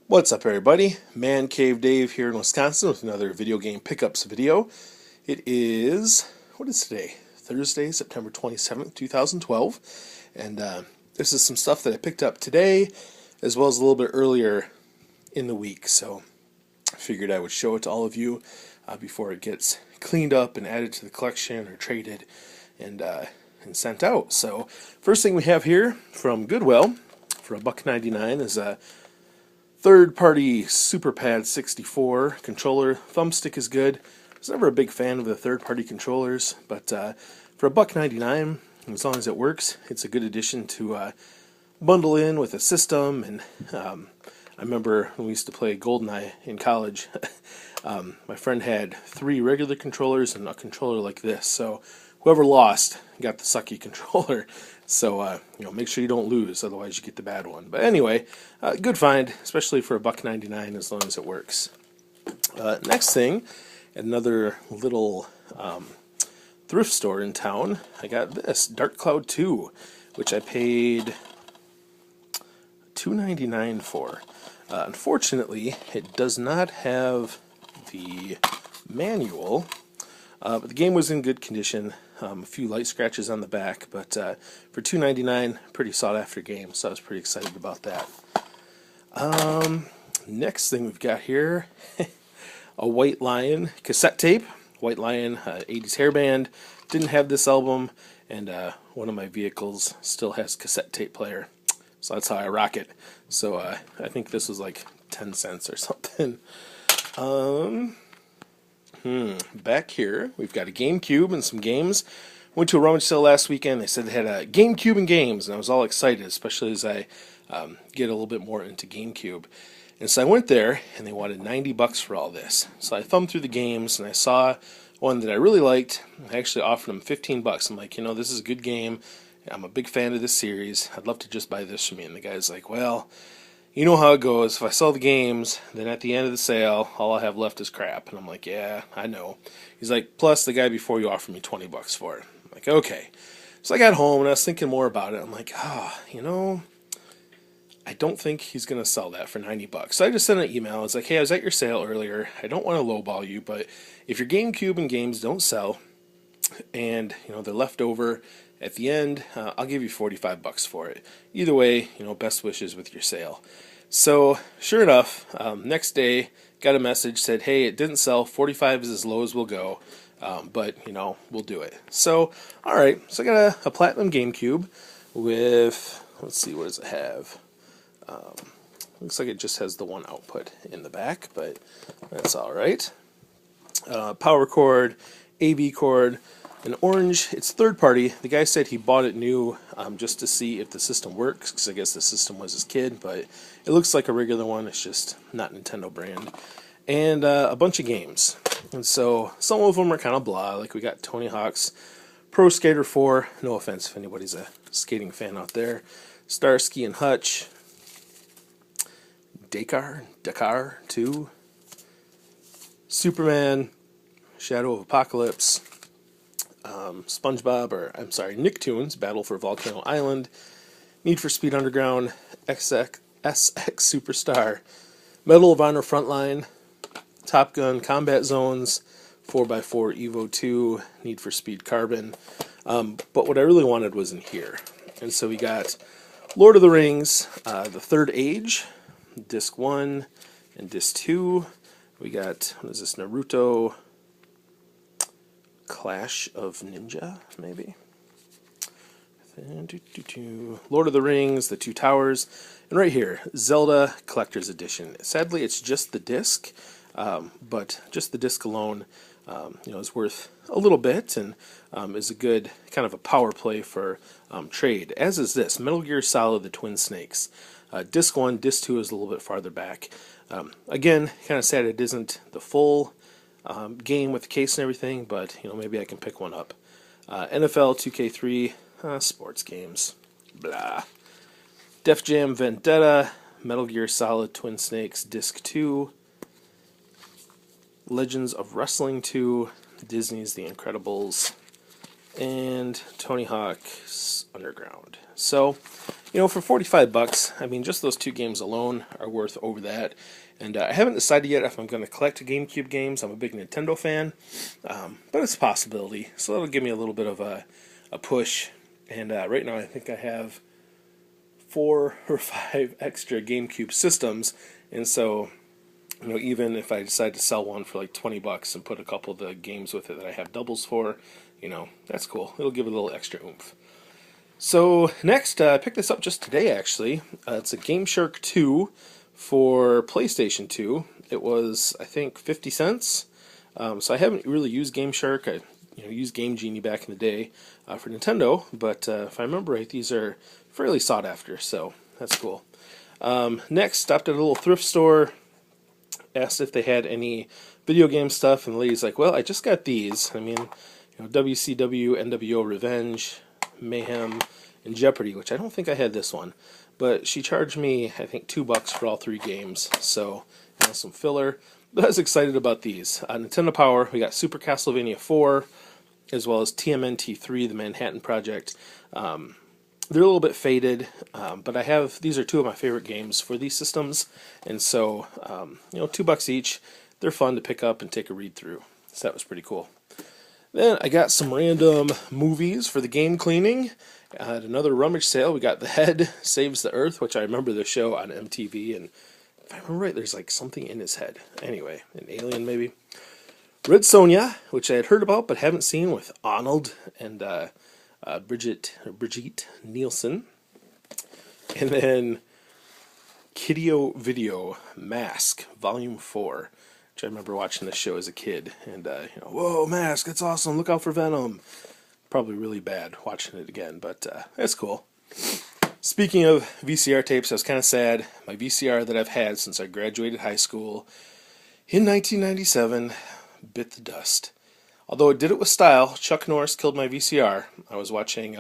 What's up, everybody? Mancave Dave here in Wisconsin with another video game pickups video. It is, what is today? Thursday, September 27th, 2012. And this is some stuff that I picked up today, as well as a little bit earlier in the week. So I figured I would show it to all of you before it gets cleaned up and added to the collection or traded and sent out. So first thing we have here from Goodwill for $1.99 is a third-party SuperPad 64 controller. Thumbstick is good. I was never a big fan of the third-party controllers, but for $1.99, as long as it works, it's a good addition to bundle in with a system. And I remember when we used to play GoldenEye in college, my friend had 3 regular controllers and a controller like this. So whoever lost got the sucky controller. So, make sure you don't lose, otherwise you get the bad one. But anyway, good find, especially for $1.99 as long as it works. Next thing, another little thrift store in town, I got this, Dark Cloud 2, which I paid $2.99 for. Unfortunately, it does not have the manual, but the game was in good condition. A few light scratches on the back, but for $2.99, pretty sought-after game, so I was pretty excited about that. Next thing we've got here, a White Lion cassette tape. White Lion, 80s hair band. Didn't have this album, and one of my vehicles still has cassette tape player, so that's how I rock it. So I think this was like 10 cents or something. Back here, we've got a GameCube and some games. Went to a rummage sale last weekend. They said they had a GameCube and games, and I was all excited, especially as I get a little bit more into GameCube. And so I went there, and they wanted $90 for all this. So I thumbed through the games, and I saw one that I really liked. I actually offered them $15. I'm like, this is a good game. I'm a big fan of this series. I'd love to just buy this for me. And the guy's like, well, you know how it goes. If I sell the games, then at the end of the sale, all I have left is crap. And I'm like, yeah, I know. He's like, plus the guy before you offered me $20 for it. I'm like, okay. So I got home and I was thinking more about it. I'm like, I don't think he's going to sell that for $90. So I just sent an email. I was like, hey, I was at your sale earlier. I don't want to lowball you, but if your GameCube and games don't sell and, they're left over at the end, I'll give you $45 for it. Either way, best wishes with your sale. So, sure enough, next day, got a message, said, hey, it didn't sell, 45 is as low as we'll go, but, we'll do it. So, alright, so I got a Platinum GameCube with, let's see, what does it have? Looks like it just has the one output in the back, but that's alright. Power cord, AV cord, an orange. It's third party. The guy said he bought it new just to see if the system works, because I guess the system was his kid, but it looks like a regular one. It's just not Nintendo brand. And a bunch of games. And so some of them are kind of blah, like we got Tony Hawk's Pro Skater 4. No offense if anybody's a skating fan out there. Starsky and Hutch. Dakar 2. Superman. Shadow of Apocalypse. Nicktoons, Battle for Volcano Island, Need for Speed Underground, SX Superstar, Medal of Honor Frontline, Top Gun Combat Zones, 4x4 Evo 2, Need for Speed Carbon. But what I really wanted was in here. And so we got Lord of the Rings, The Third Age, Disc 1 and Disc 2. We got, what is this, Naruto Clash of Ninja, maybe. Lord of the Rings, The Two Towers, and right here, Zelda Collector's Edition. Sadly, it's just the disc, but just the disc alone, is worth a little bit and is a good kind of a power play for trade. As is this Metal Gear Solid: The Twin Snakes. Disc 1, Disc 2 is a little bit farther back. Again, kind of sad it isn't the full game with the case and everything, but maybe I can pick one up. NFL 2K3, sports games, blah. Def Jam Vendetta, Metal Gear Solid Twin Snakes Disc 2, Legends of Wrestling 2, Disney's The Incredibles, and Tony Hawk's Underground. So, for 45 bucks, I mean, just those two games alone are worth over that. And I haven't decided yet if I'm going to collect GameCube games. I'm a big Nintendo fan, but it's a possibility. So that'll give me a little bit of a push. And right now I think I have 4 or 5 extra GameCube systems. And so, even if I decide to sell one for like 20 bucks and put a couple of the games with it that I have doubles for, that's cool. It'll give it a little extra oomph. So next, I picked this up just today, actually. It's a Game Shark 2 for PlayStation 2. It was, I think, 50 cents. So I haven't really used Game Shark. I used Game Genie back in the day for Nintendo, but if I remember right, these are fairly sought after, so that's cool. Next, stopped at a little thrift store, asked if they had any video game stuff, and the lady's like, well, I just got these. I mean, WCW, NWO Revenge, Mayhem, and Jeopardy, which I don't think I had this one. But she charged me, I think, $2 for all 3 games. So, some filler. But I was excited about these. Nintendo Power, we got Super Castlevania 4, as well as TMNT 3, the Manhattan Project. They're a little bit faded, but these are 2 of my favorite games for these systems. And so, $2 each. They're fun to pick up and take a read through. So that was pretty cool. Then I got some random movies for the game cleaning. At another rummage sale, we got The Head Saves the Earth, which I remember the show on MTV, and if I remember right, there's like something in his head. Anyway, an alien maybe. Red Sonja, which I had heard about but haven't seen, with Arnold and Brigitte Nielsen. And then Kideo Video Mask, Volume 4. Which I remember watching this show as a kid, and whoa, Mask, that's awesome! Look out for Venom. Probably really bad watching it again, but that's cool. Speaking of VCR tapes, I was kind of sad. My VCR that I've had since I graduated high school in 1997 bit the dust. Although it did it with style, Chuck Norris killed my VCR. I was watching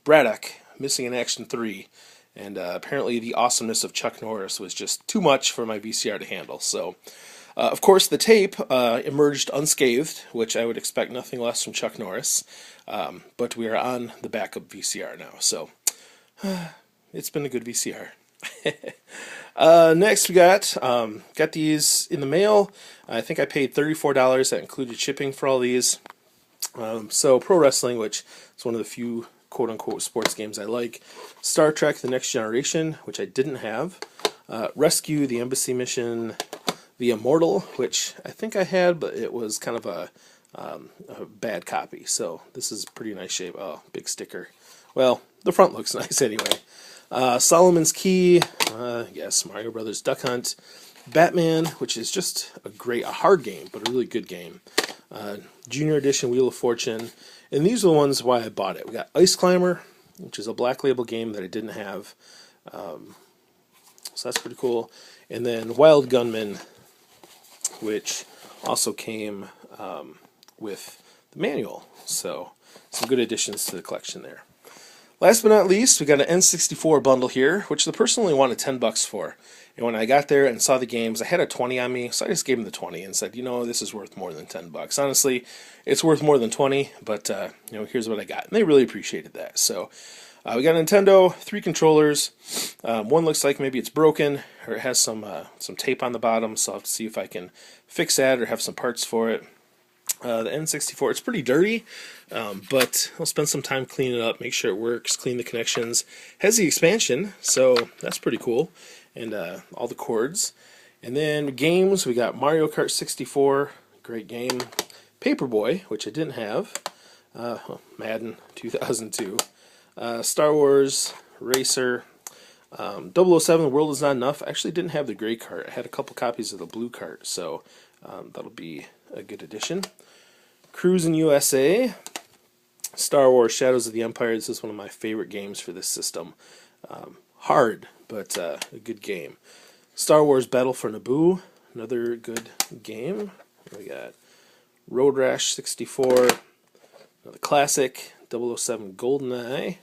Braddock, Missing in Action 3, and apparently the awesomeness of Chuck Norris was just too much for my VCR to handle, so... of course, the tape emerged unscathed, which I would expect nothing less from Chuck Norris. But we are on the backup VCR now, so it's been a good VCR. Next, we got these in the mail. I think I paid $34. That included shipping for all these. So Pro Wrestling, which is one of the few quote-unquote sports games I like. Star Trek: The Next Generation, which I didn't have. Rescue: The Embassy Mission. The Immortal, which I think I had, but it was kind of a bad copy. So this is pretty nice shape. Oh, big sticker. Well, the front looks nice anyway. Solomon's Key, yes, Mario Brothers Duck Hunt. Batman, which is just a hard game, but a really good game. Junior Edition Wheel of Fortune. And these are the ones why I bought it. We got Ice Climber, which is a Black Label game that I didn't have. So that's pretty cool. And then Wild Gunman, which also came with the manual. So some good additions to the collection there. Last but not least, we got an N64 bundle here, which the person only wanted $10 for. And when I got there and saw the games, I had a 20 on me, so I just gave him the 20 and said, this is worth more than $10. Honestly, it's worth more than 20, but here's what I got. And they really appreciated that. So we got a Nintendo, 3 controllers. One looks like maybe it's broken, or it has some tape on the bottom, so I'll have to see if I can fix that or have some parts for it. The N64, it's pretty dirty, but I'll spend some time cleaning it up, make sure it works, clean the connections. Has the expansion, so that's pretty cool, and all the cords. And then games, we got Mario Kart 64, great game. Paperboy, which I didn't have. Madden 2002. Star Wars, Racer, 007, The World Is Not Enough. I actually didn't have the gray cart. I had a couple copies of the blue cart, so that'll be a good addition. Cruisin' USA, Star Wars, Shadows of the Empire. This is one of my favorite games for this system. Hard, but a good game. Star Wars Battle for Naboo, another good game. We got Road Rash 64, another classic, 007 GoldenEye.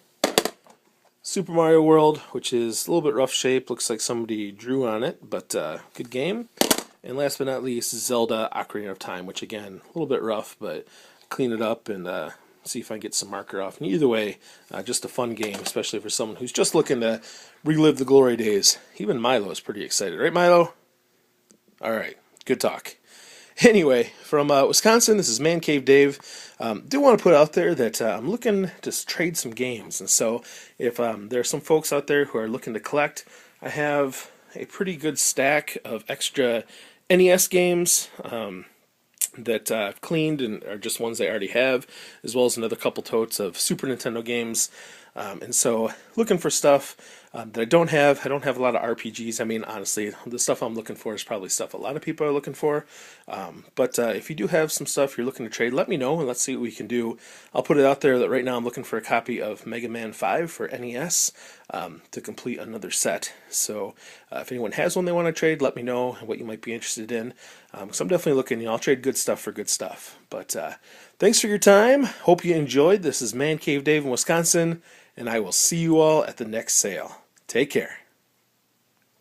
Super Mario World, which is a little bit rough shape, looks like somebody drew on it, but good game. And last but not least, Zelda Ocarina of Time, which again, a little bit rough, but clean it up and see if I can get some marker off. And either way, just a fun game, especially for someone who's just looking to relive the glory days. Even Milo is pretty excited, right, Milo? All right, good talk. Anyway, from Wisconsin, this is Mancave Dave. Do want to put out there that I'm looking to trade some games, and so if there are some folks out there who are looking to collect, I have a pretty good stack of extra NES games that I've cleaned and are just ones I already have, as well as another couple totes of Super Nintendo games. And so looking for stuff that I don't have. I don't have a lot of RPGs. I mean, honestly, the stuff I'm looking for is probably stuff a lot of people are looking for. But if you do have some stuff you're looking to trade, let me know and let's see what we can do. I'll put it out there that right now I'm looking for a copy of Mega Man 5 for NES to complete another set. So if anyone has one they want to trade, let me know what you might be interested in. Because I'm definitely looking, I'll trade good stuff for good stuff. But thanks for your time. Hope you enjoyed. This is Mancave Dave in Wisconsin, and I will see you all at the next sale. Take care.